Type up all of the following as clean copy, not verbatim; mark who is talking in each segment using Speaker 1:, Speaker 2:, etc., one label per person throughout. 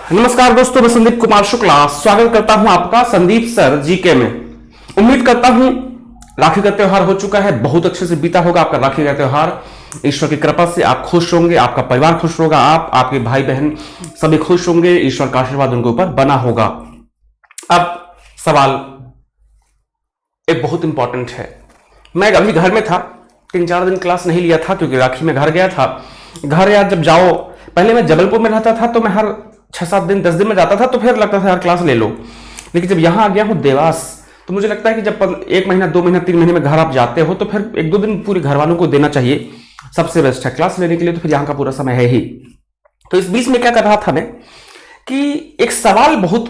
Speaker 1: नमस्कार दोस्तों, मैं संदीप कुमार शुक्ला स्वागत करता हूं आपका संदीप सर जीके में। उम्मीद करता हूं राखी का त्योहार हो चुका है, बहुत अच्छे से बीता होगा आपका राखी का त्योहार। ईश्वर की कृपा से आप खुश होंगे, आपका परिवार खुश होगा, आपके भाई बहन सभी खुश होंगे, ईश्वर का आशीर्वाद उनके ऊपर बना होगा। अब सवाल एक बहुत इंपॉर्टेंट है। मैं अभी घर में था, 3-4 दिन क्लास नहीं लिया था क्योंकि राखी में घर गया था। घर यार जब जाओ, पहले मैं जबलपुर में रहता था तो मैं हर 6-7 दिन 10 दिन में जाता था तो फिर लगता था यार क्लास ले लो। लेकिन जब यहाँ आ गया हूँ देवास, तो मुझे लगता है कि जब 1 महीना 2 महीना 3 महीने में घर आप जाते हो तो फिर 1-2 दिन पूरे घर वालों को देना चाहिए, सबसे बेस्ट है क्लास लेने के लिए। तो फिर यहाँ का पूरा समय है ही। तो इस बीच में क्या कर रहा था मैं कि एक सवाल बहुत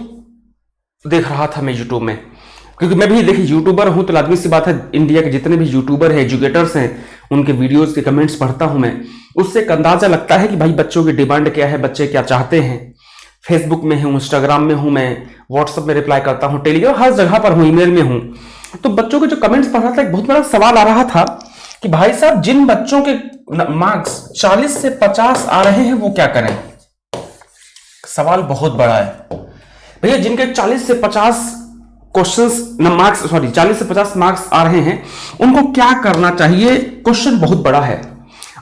Speaker 1: देख रहा था मैं यूट्यूब में, क्योंकि मैं भी देखिए यूट्यूबर हूं तो लाजमी सी बात है, इंडिया के जितने भी यूट्यूबर हैं, एजुकेटर्स हैं, उनके वीडियोस के कमेंट्स पढ़ता हूं मैं। उससे एक अंदाजा लगता है कि भाई बच्चों की डिमांड क्या है, बच्चे क्या चाहते हैं। फेसबुक में हूं, इंस्टाग्राम में हूं, मैं व्हाट्सएप में रिप्लाई करता हूं, टेलीग्राम, हर जगह पर हूं, ईमेल में हूं। तो बच्चों के जो कमेंट्स पढ़ रहा था, एक बहुत बड़ा सवाल आ रहा था कि भाई साहब जिन बच्चों के मार्क्स 40 से 50 आ रहे हैं वो क्या करें। सवाल बहुत बड़ा है भैया। जिनके 40 से 50 40 से 50 मार्क्स आ रहे हैं उनको क्या करना चाहिए, क्वेश्चन बहुत बड़ा है।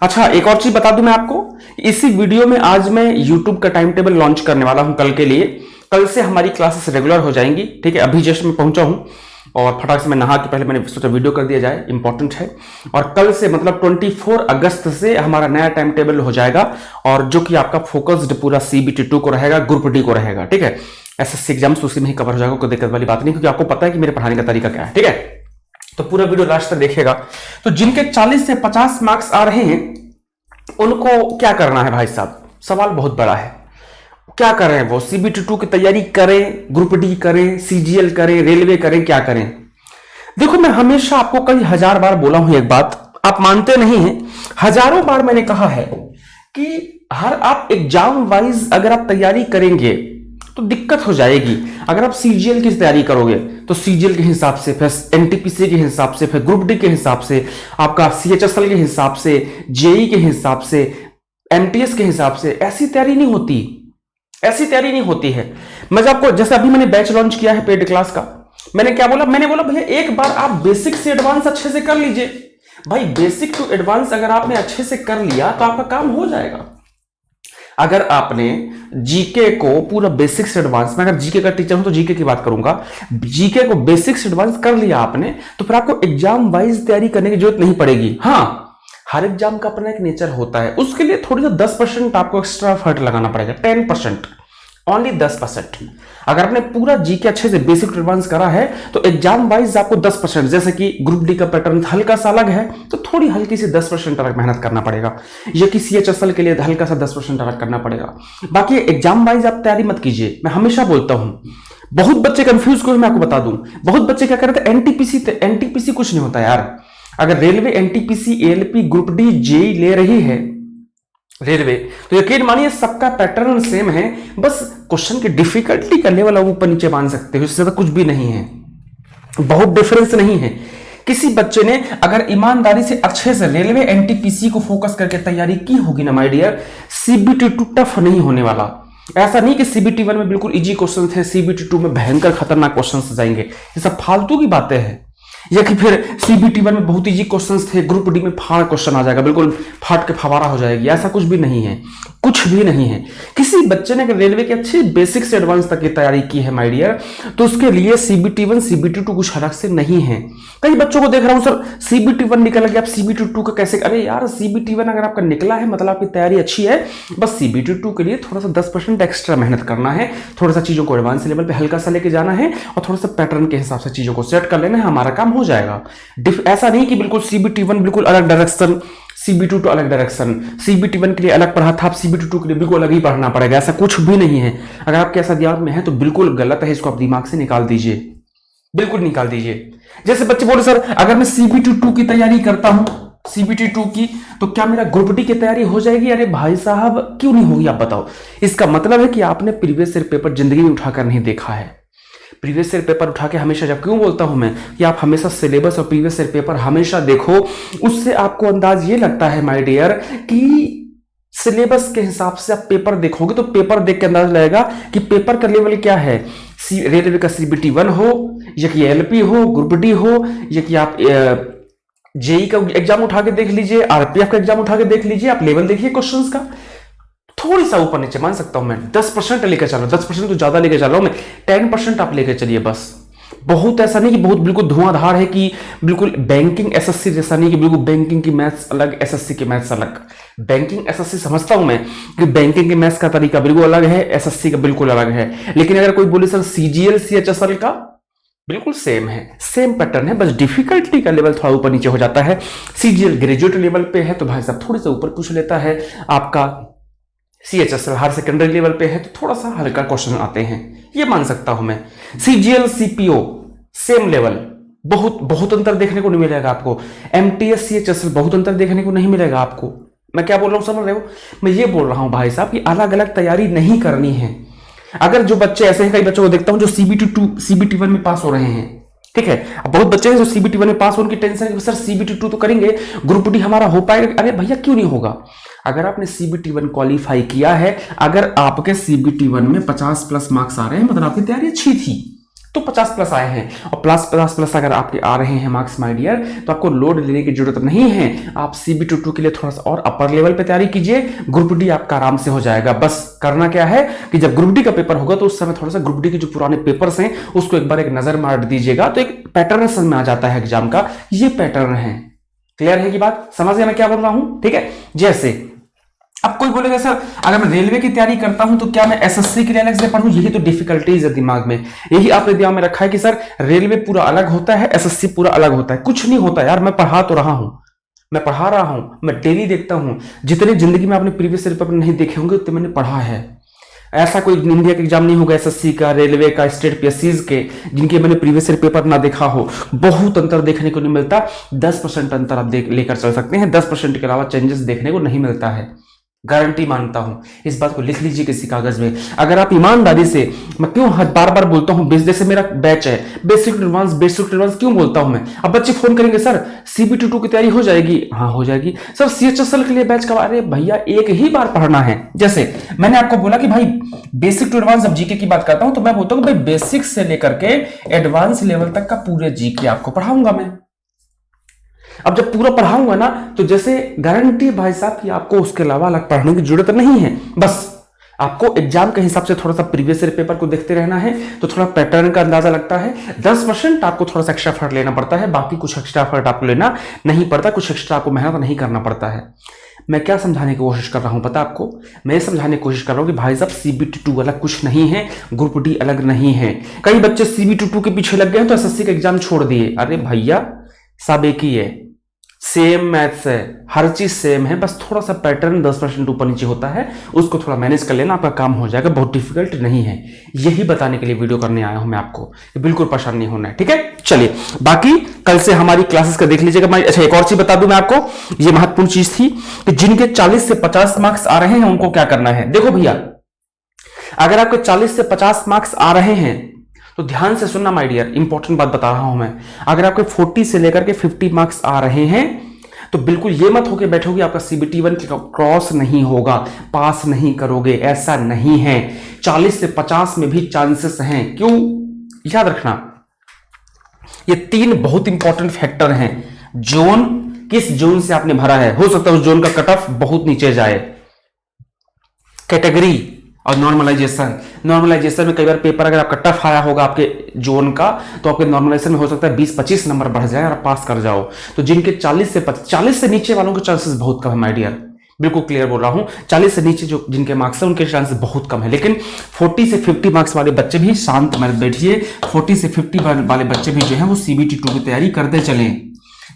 Speaker 1: अच्छा, एक और चीज बता दूं मैं आपको, इसी वीडियो में आज मैं YouTube का टाइम टेबल लॉन्च करने वाला हूं कल के लिए। कल से हमारी क्लासेस रेगुलर हो जाएंगी, ठीक है। अभी जस्ट मैं पहुंचा हूं और फटाक से मैं नहा के पहले मैंने सोचा वीडियो कर दिया जाए, इंपॉर्टेंट है। और कल से मतलब 24 अगस्त से हमारा नया टाइम टेबल हो जाएगा, और जो कि आपका फोकस्ड पूरा CBT 2 को रहेगा, ग्रुप डी को रहेगा, ठीक है। SSC एग्जाम्स उसी में ही कवर हो जाएगा, कोई दिक्कत वाली बात नहीं, क्योंकि आपको पता है कि मेरे पढ़ाने का तरीका क्या है, ठीक है। तो पूरा वीडियो लास्ट तक देखिएगा। तो जिनके 40 से 50 मार्क्स आ रहे हैं उनको क्या करना है भाई साहब, सवाल बहुत बड़ा है। क्या करें वो, CBT 2 की तैयारी करें, ग्रुप डी करें, CGL करें, रेलवे करें, क्या करें। देखो, मैं हमेशा आपको कई हजार बार बोला हूं एक बात, आप मानते नहीं हैं। हजारों बार मैंने कहा है कि हर आप एग्जाम वाइज अगर आप तैयारी करेंगे तो दिक्कत हो जाएगी। अगर आप CGL की तैयारी करोगे तो CGL के हिसाब से, फिर NTPC के हिसाब से, फिर ग्रुप डी के हिसाब से, आपका CHSL के हिसाब से, JEE के हिसाब से, MTS के हिसाब से, ऐसी तैयारी नहीं होती, ऐसी तैयारी नहीं होती है। मैं आपको, जैसे अभी मैंने बैच लॉन्च किया है पेड क्लास का, मैंने क्या बोला, मैंने बोला भैया एक बार आप बेसिक से एडवांस अच्छे से कर लीजिए। भाई बेसिक टू एडवांस अगर आपने अच्छे से कर लिया तो आपका काम हो जाएगा। अगर आपने जीके को पूरा बेसिक से एडवांस, मैं अगर जीके का टीचर हूं तो जीके की बात करूंगा, जीके को बेसिक से एडवांस कर लिया आपने तो फिर आपको एग्जाम वाइज तैयारी करने की जरूरत नहीं पड़ेगी। हाँ, हर एग्जाम का अपना एक नेचर होता है, उसके लिए थोड़ी सा 10% आपको एक्स्ट्रा एफर्ट लगाना पड़ेगा, 10%, ओनली 10%। अगर आपने पूरा जीके अच्छे से बेसिक टू एडवांस करा है तो एग्जाम वाइज आपको 10%, जैसे कि ग्रुप डी का पैटर्न हल्का सा अलग है तो थोड़ी हल्की सी 10% अलग मेहनत करना पड़ेगा, या कि CHSL के लिए हल्का सा 10% अलग करना पड़ेगा। बाकी एग्जाम वाइज आप तैयारी मत कीजिए। मैं हमेशा बोलता हूं, बहुत बच्चे कंफ्यूज को मैं आपको बता दूं, बहुत बच्चे क्या कर रहे थे, NTPC कुछ नहीं होता यार। अगर railway NTPC ALP group D JEE ले रही है रेलवे, तो यकीन मानिए सबका पैटर्न सेम है, बस क्वेश्चन की डिफिकल्टी का लेवल आप ऊपर नीचे मान सकते हो, इससे ज्यादा कुछ भी नहीं है, बहुत डिफरेंस नहीं है। किसी बच्चे ने अगर ईमानदारी से अच्छे से रेलवे NTPC को फोकस करके तैयारी की होगी ना माय डियर, CBT 2 टफ नहीं होने वाला। ऐसा नहीं कि CBT 1 में बिल्कुल इजी क्वेश्चन थे, CBT 2 में भयंकर खतरनाक क्वेश्चन जाएंगे, ये सब फालतू की बातें हैं। या कि फिर CBT 1 में बहुत इजी क्वेश्चंस थे, ग्रुप डी में फाड़ क्वेश्चन आ जाएगा, बिल्कुल फाट के फवारा हो जाएगी, ऐसा कुछ भी नहीं है, कुछ भी नहीं है। किसी बच्चे ने अगर रेलवे की अच्छी बेसिक से एडवांस तक की तैयारी की है माय डियर, तो उसके लिए CBT 1 CBT 2 कुछ अलग से नहीं है। कई बच्चों को देख रहा हूं, सर CBT 1 निकल गया, आप CBT 2 का कैसे, अरे यार CBT 1 अगर आपका निकला है मतलब आपकी तैयारी अच्छी है, बस CBT 2 के लिए थोड़ा सा 10% एक्स्ट्रा मेहनत करना है, थोड़ा सा चीजों को एडवांस लेवल पे हल्का सा लेके जाना है और थोड़ा सा पैटर्न के हिसाब से चीजों को सेट कर लेना है, हमारा काम हो जाएगा। ऐसा नहीं कि बिल्कुल CBT 1 बिल्कुल अलग डायरेक्शन, CBT 2 अलग डायरेक्शन, CBT 1 के लिए अलग पढ़ा था, CBT 2 के लिए बिल्कुल अलग ही पढ़ना पड़ेगा, ऐसा कुछ भी नहीं है। अगर आपके ऐसा दिमाग में है तो बिल्कुल गलत है, इसको आप दिमाग से निकाल दीजिए, बिल्कुल निकाल दीजिए। जैसे बच्चे बोले सर अगर मैं CBT 2 की तैयारी करता हूं, CBT 2 की, तो क्या मेरा ग्रुप डी की तैयारी हो जाएगी? अरे भाई साहब क्यों नहीं होगी, आप बताओ। इसका मतलब है कि आपने प्रीवियस ईयर पेपर जिंदगी में उठाकर नहीं देखा है। प्रीवियस ईयर पेपर उठा के हमेशा, जब क्यों बोलता हूं मैं कि आप हमेशा सिलेबस और प्रीवियस ईयर पेपर हमेशा देखो, उससे आपको अंदाज ये लगता है माय डियर कि सिलेबस के हिसाब से आप पेपर देखोगे तो पेपर देख के अंदाजा लगेगा कि पेपर का लेवल क्या है। रेलवे का CBT 1 हो या कि LP हो, ग्रुप डी हो, या कि आप जेई का एग्जाम उठा के देख लीजिए, RPF का एग्जाम उठा के देख लीजिए, आप लेवल देखिए क्वेश्चंस का, थोड़ी सा ऊपर नीचे मान सकता हूं मैं, 10% लेकर चल रहा हूं, 10% तो ज्यादा लेकर चल रहा हूं मैं, 10% आप लेकर चलिए बस। बहुत ऐसा नहीं कि बहुत बिल्कुल धुआंधार है, कि बिल्कुल बैंकिंग SSC जैसा नहीं कि बिल्कुल बैंकिंग की मैथ्स अलग, SSC की मैथ्स अलग। बैंकिंग SSC समझता हूं मैं कि बैंकिंग के मैथ्स का तरीका बिल्कुल अलग है, SSC का बिल्कुल अलग है, लेकिन अगर कोई बोले सर CGL CHSL का बिल्कुल सेम है, सेम पैटर्न है, बस डिफिकल्टी का लेवल थोड़ा ऊपर नीचे हो जाता है। CGL ग्रेजुएट लेवल पे है तो भाई साहब थोड़ी सा ऊपर पूछ लेता है, आपका CHSL हायर सेकेंडरी लेवल पे है तो थोड़ा सा हल्का क्वेश्चन आते हैं, ये मान सकता हूं मैं। CGL CPO सेम लेवल, बहुत अंतर देखने को नहीं मिलेगा आपको। MTS CHSL बहुत अंतर देखने को नहीं मिलेगा आपको। मैं क्या बोल रहा हूं समझ रहे हो? मैं ये बोल रहा हूं भाई साहब कि अलग अलग तैयारी नहीं करनी है। अगर जो बच्चे ऐसे हैं, कई बच्चों को देखता हूं जो CBT 1 में पास हो रहे हैं, ठीक है, अब बहुत बच्चे हैं जो CBT 1 में पास हो, उनकी टेंशन है कि सर CBT 2 तो करेंगे, ग्रुप डी हमारा हो पाएगा? अरे भैया क्यों नहीं होगा? अगर आपने CBT 1 क्वालिफाई किया है, अगर आपके CBT 1 में 50+ मार्क्स आ रहे हैं, मतलब आपकी तैयारी अच्छी थी तो 50+ आए हैं, और 50+ अगर आपके आ रहे हैं मार्क्स माय डियर, तो आपको लोड लेने की जरूरत नहीं है। आप CBT 2 के लिए थोड़ा सा और अपर लेवल पे तैयारी कीजिए, ग्रुप डी आपका आराम से हो जाएगा। बस करना क्या है कि जब ग्रुप डी का पेपर होगा तो उस समय थोड़ा सा ग्रुप डी के जो पुराने पेपर्स हैं उसको एक बार एक नजर मार दीजिएगा, तो एक पैटर्न समझ में आ जाता है एग्जाम का, ये पैटर्न है। क्लियर है कि बात? समझ गया मैं क्या बोल रहा हूं? ठीक है। जैसे अब कोई बोलेगा सर अगर मैं रेलवे की तैयारी करता हूं तो क्या मैं SSC के लिए अलग से पढ़ूं? यही तो डिफिकल्टीज है दिमाग में, यही आपने दिमाग में रखा है कि सर रेलवे पूरा अलग होता है, SSC पूरा अलग होता है। कुछ नहीं होता यार, मैं पढ़ा तो रहा हूं, मैं पढ़ा रहा हूं, मैं डेली देखता हूं। जितने जिंदगी में आपने प्रीवियस पेपर नहीं देखे होंगे उतने मैंने पढ़ा है। ऐसा कोई इंडिया का एग्जाम नहीं होगा SSC का, रेलवे का, स्टेट PSCs के, जिनके मैंने प्रीवियस पेपर ना देखा हो। बहुत अंतर देखने को नहीं मिलता, 10% अंतर आप लेकर चल सकते हैं, 10% के अलावा चेंजेस देखने को नहीं मिलता है, गारंटी मानता हूं। इस बात को लिख लीजिए किसी कागज में। अगर आप ईमानदारी से, मैं क्यों बार बार बोलता हूं, जैसे मेरा बैच है बेसिक टू एडवांस क्यों बोलता हूं मैं? अब बच्चे फोन करेंगे सर CBT 2 की तैयारी हो जाएगी? हाँ हो जाएगी। सर CHSL के लिए बैच कब? अरे भैया एक ही बार पढ़ना है। जैसे मैंने आपको बोला कि भाई बेसिक टू एडवांस, अब जीके की बात करता हूं तो मैं बोलता हूं भाई बेसिक से लेकर के एडवांस लेवल तक का पूरे जीके आपको पढ़ाऊंगा मैं। अब जब पूरा पढ़ाऊंगा ना तो जैसे गारंटी भाई साहब कि आपको उसके अलावा अलग पढ़ने की जरूरत नहीं है। बस आपको एग्जाम के हिसाब से थोड़ा सा प्रीवियस ईयर पेपर को देखते रहना है, तो थोड़ा पैटर्न का अंदाजा लगता है। 10% आपको थोड़ा सा एक्स्ट्रा एफर्ट लेना पड़ता है, बाकी कुछ एक्स्ट्रा एफर्ट आपको लेना नहीं पड़ता, कुछ एक्स्ट्रा आपको मेहनत नहीं करना पड़ता है। मैं क्या समझाने की कोशिश कर रहा हूं पता आपको? मैं समझाने की कोशिश कर रहा हूं कि भाई साहब CBT 2 अलग कुछ नहीं है, ग्रुप डी अलग नहीं है। कई बच्चे CBT 2 के पीछे लग गए तो SSC का एग्जाम छोड़ दिए। अरे भैया सब एक ही है, सेम मैथ्स है, हर चीज सेम है, बस थोड़ा सा पैटर्न 10% ऊपर नीचे होता है, उसको थोड़ा मैनेज कर लेना, आपका काम हो जाएगा, बहुत डिफिकल्ट नहीं है। यही बताने के लिए वीडियो करने आया हूं मैं आपको, बिल्कुल परेशान नहीं होना है, ठीक है। चलिए बाकी कल से हमारी क्लासेस का देख लीजिएगा। अच्छा एक और चीज बता दूं मैं आपको, ये महत्वपूर्ण चीज थी कि जिनके 40 से 50 मार्क्स आ रहे हैं उनको क्या करना है। देखो भैया अगर आपके 40 से 50 मार्क्स आ रहे हैं तो ध्यान से सुनना माय डियर, इंपॉर्टेंट बात बता रहा हूं मैं। अगर आपके 40 से लेकर के 50 मार्क्स आ रहे हैं तो बिल्कुल ये मत होके बैठोगे आपका CBT 1 क्रॉस नहीं होगा, पास नहीं करोगे, ऐसा नहीं है। 40 से 50 में भी चांसेस हैं। क्यों? याद रखना ये 3 बहुत इंपॉर्टेंट फैक्टर हैं। जोन, किस जोन से आपने भरा है, हो सकता है उस जोन का कट ऑफ बहुत नीचे जाए। कैटेगरी और नॉर्मलाइजेशन में कई बार पेपर अगर आपका टफ आया होगा आपके जोन का तो आपके नॉर्मलाइजेशन में हो सकता है 20-25 नंबर बढ़ जाए और आप पास कर जाओ। तो जिनके 40 से नीचे वालों के चांसेस बहुत कम है माय डियर, बिल्कुल क्लियर बोल रहा हूं। 40 से नीचे जो जिनके मार्क्स है उनके चांसेस बहुत कम है। लेकिन 40 से 50 मार्क्स वाले बच्चे भी, शांत मत बैठिए, 40 से 50 वाले बच्चे भी जो है वो CBT 2 की तैयारी करते चलें।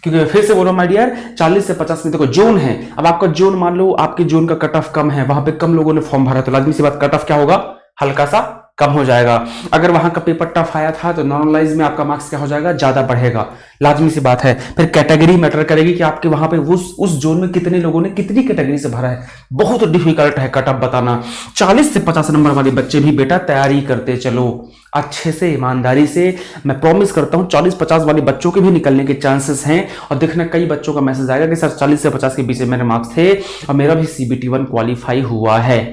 Speaker 1: क्योंकि मैं फिर से बोल रहा हूं माय डियर, 40 से 50 में देखो जोन है। अब आपका जोन, मान लो आपके जोन का कट ऑफ कम है, वहां पे कम लोगों ने फॉर्म भरा तो लाजमी सी बात कट ऑफ क्या होगा, हल्का सा कम हो जाएगा। अगर वहां का पेपर टफ आया था तो नॉर्मलाइज में आपका मार्क्स क्या हो जाएगा, ज्यादा बढ़ेगा, लाजमी सी बात है। फिर कैटेगरी मैटर करेगी कि आपके वहां पे उस जोन में कितने लोगों ने कितनी कैटेगरी से भरा है। बहुत डिफिकल्ट है कट ऑफ बताना। 40 से 50 नंबर वाले बच्चे भी बेटा तैयारी करते चलो अच्छे से, ईमानदारी से। मैं प्रॉमिस करता हूं 40-50 वाले बच्चों के भी निकलने के चांसेस हैं। और देखना कई बच्चों का मैसेज आएगा कि सर 40 से 50 के बीच में मेरे मार्क्स थे और मेरा भी CBT 1 क्वालिफाई हुआ है।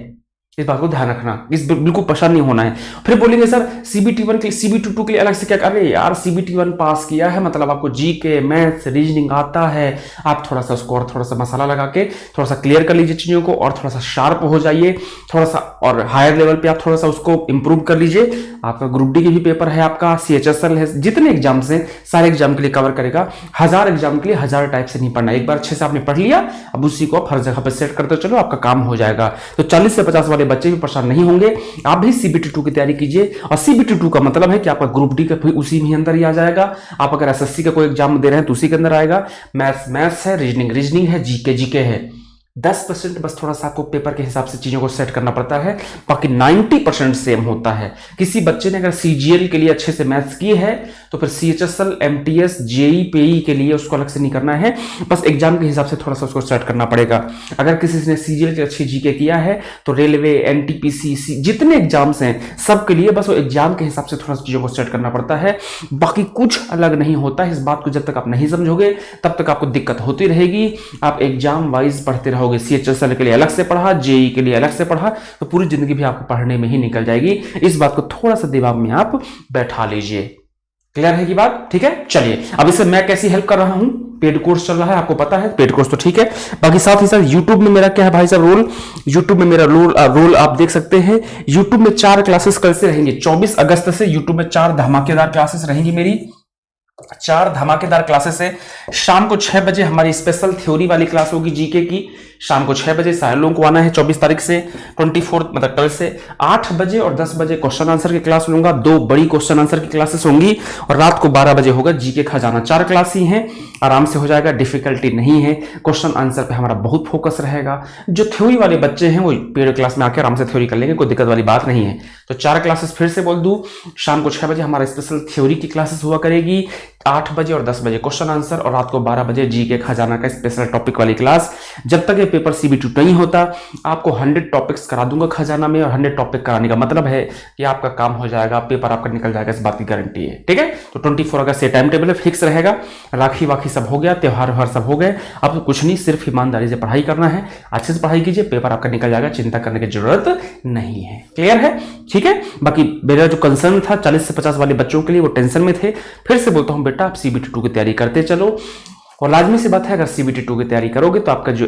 Speaker 1: इस बात को ध्यान रखना, इस बिल्कुल परेशान नहीं होना है। फिर बोलेंगे सर CBT 1 के लिए CBT 2 के लिए अलग से क्या, अरे यार CBT 1 पास किया है मतलब आपको GK मैथ्स रीजनिंग आता है, आप थोड़ा सा उसको और थोड़ा सा मसाला लगा के थोड़ा सा क्लियर कर लीजिए चीजों को और थोड़ा सा शार्प हो जाइए, थोड़ा सा और हायर लेवल पे आप थोड़ा सा उसको इंप्रूव कर लीजिए। आपका ग्रुप डी के भी पेपर है, आपका CHSL है, जितने एग्जाम्स हैं सारे एग्जाम के लिए कवर करेगा। 1000 एग्जाम के लिए 1000 टाइप से नहीं पढ़ना, एक बार अच्छे से आपने पढ़ लिया, अब उसी को आप हर जगह पर सेट करते चलो, आपका काम हो जाएगा। तो 40 से 50 वाले बच्चे भी परेशान नहीं होंगे। आप भी CBT 2 की तैयारी कीजिए। और CBT 2 का मतलब है कि आपका ग्रुप डी का भी उसी में अंदर ही आ जाएगा। आप अगर SSC का कोई एग्जाम दे रहे हैं तो उसी के अंदर आएगा। मैथ्स है, रीजनिंग है, जीके है। 10% बस थोड़ा सा आपको पेपर के हिसाब से चीजों को सेट करना पड़ता है, बाकी 90% सेम होता है। किसी बच्चे ने अगर CGL के लिए अच्छे से मैथ्स की है तो फिर CHSL MTS JEE PE के लिए उसको अलग से नहीं करना है, बस एग्जाम के हिसाब से थोड़ा सा उसको सेट करना पड़ेगा। अगर किसी ने CGL की अच्छी GK किया है तो रेलवे NTPC जितने एग्जाम्स हैं सबके लिए बस वो एग्जाम के हिसाब से थोड़ा सा चीजों को सेट करना पड़ता है, बाकी कुछ अलग नहीं होता है। इस बात को जब तक आप नहीं समझोगे तब तक आपको दिक्कत होती रहेगी। आप एग्जाम वाइज पढ़ते रहोगे, CHSL के लिए अलग से पढ़ा, JEE के लिए अलग से पढ़ा, तो पूरी जिंदगी भी आपको पढ़ने में ही निकल जाएगी। इस बात को थोड़ा सा दिमाग में आप बैठा लीजिए। क्लियर है की बात? ठीक है, चलिए अब इससे मैं कैसी हेल्प कर रहा हूं। पेड कोर्स चल रहा है, आपको पता है, पेड कोर्स तो ठीक है। बाकी साथ ही साथ यूट्यूब में मेरा क्या है भाई साहब रोल, यूट्यूब में मेरा रोल आप देख सकते हैं। यूट्यूब में 4 क्लासेस कल से रहेंगे। 24 अगस्त से यूट्यूब में 4 धमाकेदार क्लासेस रहेंगी मेरी। 4 धमाकेदार क्लासेस है। शाम को 6 बजे हमारी स्पेशल थ्योरी वाली क्लास होगी जीके की, शाम को 6 बजे। सारे लोगों को आना है 24 तारीख से, 24 मतलब कल से। 8 बजे और 10 बजे क्वेश्चन आंसर की क्लास लूंगा, 2 बड़ी क्वेश्चन आंसर की क्लासेस होंगी। और रात को 12 बजे होगा जीके खजाना। 4 क्लास ही हैं, आराम से हो जाएगा, डिफिकल्टी नहीं है। क्वेश्चन आंसर पे हमारा बहुत फोकस रहेगा। जो थ्योरी वाले बच्चे हैं वो पेड क्लास में आकर आराम से थ्योरी कर लेंगे, कोई दिक्कत वाली बात नहीं है। तो 4 क्लासेस फिर से बोल दूं, शाम को 6 बजे हमारा स्पेशल थ्योरी की क्लासेस हुआ करेगी, 8 बजे और 10 बजे क्वेश्चन आंसर, और रात को 12 बजे जीके खजाना का स्पेशल टॉपिक वाली क्लास। जब तक ये पेपर CBT नहीं होता आपको 100 टॉपिक्स करा दूंगा खजाना में। और 100 टॉपिक कराने का मतलब है कि आपका काम हो जाएगा, पेपर आपका निकल जाएगा, इस बात की गारंटी है। ठीक है, तो 24 अगस्त से टाइम टेबल फिक्स रहेगा। राखी वाखी सब हो गया, त्योहार व्योहार सब हो गए, अब कुछ नहीं, सिर्फ ईमानदारी से पढ़ाई करना है। अच्छे से पढ़ाई कीजिए, पेपर आपका निकल जाएगा, चिंता करने की जरूरत नहीं है। क्लियर है? ठीक है। बाकी मेरा जो कंसर्न था 40 से 50 वाले बच्चों के लिए, वो टेंशन में थे। फिर से बोलता हूं बेटा, आप CBT 2 की तैयारी करते चलो। और लाजमी सी बात है, अगर CBT 2 की तैयारी करोगे तो आपका जो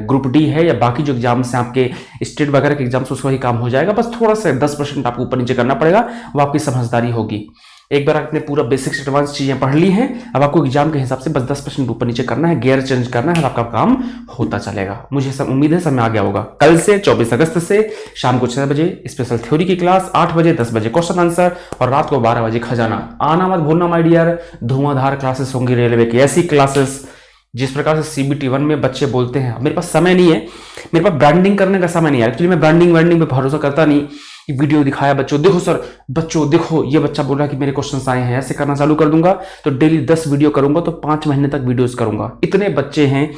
Speaker 1: ग्रुप डी है या बाकी जो एग्जाम्स हैं आपके स्टेट वगैरह के एग्जाम्स, उसका ही काम हो जाएगा। बस थोड़ा सा 10% आपको ऊपर नीचे करना पड़ेगा, वो आपकी समझदारी होगी। एक बार आपने पूरा बेसिक्स एडवांस चीजें पढ़ ली हैं, अब आपको एग्जाम के हिसाब से बस 10% ऊपर नीचे करना है, गियर चेंज करना है, और आपका काम होता चलेगा। मुझे सब उम्मीद है समय आ गया होगा। कल से 24 अगस्त से शाम को 6 बजे स्पेशल थ्योरी की क्लास, 8 बजे 10 बजे क्वेश्चन आंसर, और रात को 12 बजे खजाना। आना मत भूलना माय डियर, धुआंधार क्लासेस होंगी रेलवे की, ऐसी क्लासेस जिस प्रकार से CBT 1 में बच्चे बोलते हैं मेरे पास समय नहीं है, मेरे पास ब्रांडिंग करने का समय नहीं है। एक्चुअली मैं ब्रांडिंग पे भरोसा करता नहीं। वीडियो दिखाया बच्चों, देखो सर, बच्चों देखो ये बच्चा बोल रहा है कि मेरे क्वेश्चंस आए हैं, ऐसे करना चालू कर दूंगा। तो डेली 10 वीडियो करूंगा, तो 5 महीने तक वीडियोस करूंगा। इतने बच्चे हैं।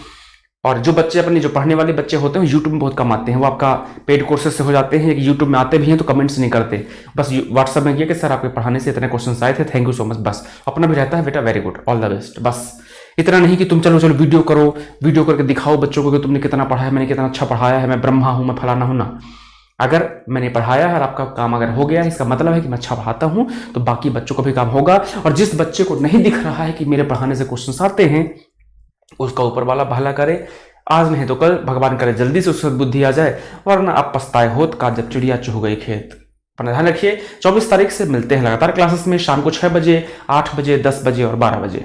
Speaker 1: और जो बच्चे अपने जो पढ़ने वाले बच्चे होते हैं यूट्यूब में बहुत कम आते हैं, वो आपका पेड कोर्सेज से हो जाते हैं, यूट्यूब में आते भी हैं तो कमेंट्स नहीं करते, बस व्हाट्सएप में किया कि सर आपके पढ़ाने से इतने क्वेश्चन आए थे, थैंक यू सो मच, बस अपना भी रहता है बेटा, very good, all the best. बस इतना नहीं कि तुम चलो वीडियो करो, वीडियो करके दिखाओ बच्चों को कि तुमने कितना पढ़ा है, मैंने कितना अच्छा पढ़ाया है, मैं ब्रह्मा हूं, मैं फलाना हूं ना। अगर मैंने पढ़ाया है और आपका काम अगर हो गया है, इसका मतलब है कि मैं अच्छा पढ़ाता हूं, तो बाकी बच्चों को भी काम होगा। और जिस बच्चे को नहीं दिख रहा है कि मेरे पढ़ाने से क्वेश्चन आते हैं, उसका ऊपर वाला भला करे, आज नहीं तो कल, भगवान करे जल्दी से उससे बुद्धि आ जाए, वरना आप पछताए होत का जब चिड़िया चुह गई खेत। अपना ध्यान रखिए। 24 तारीख से मिलते हैं लगातार क्लासेस में, शाम को 6 बजे, 8 बजे, 10 बजे और 12 बजे।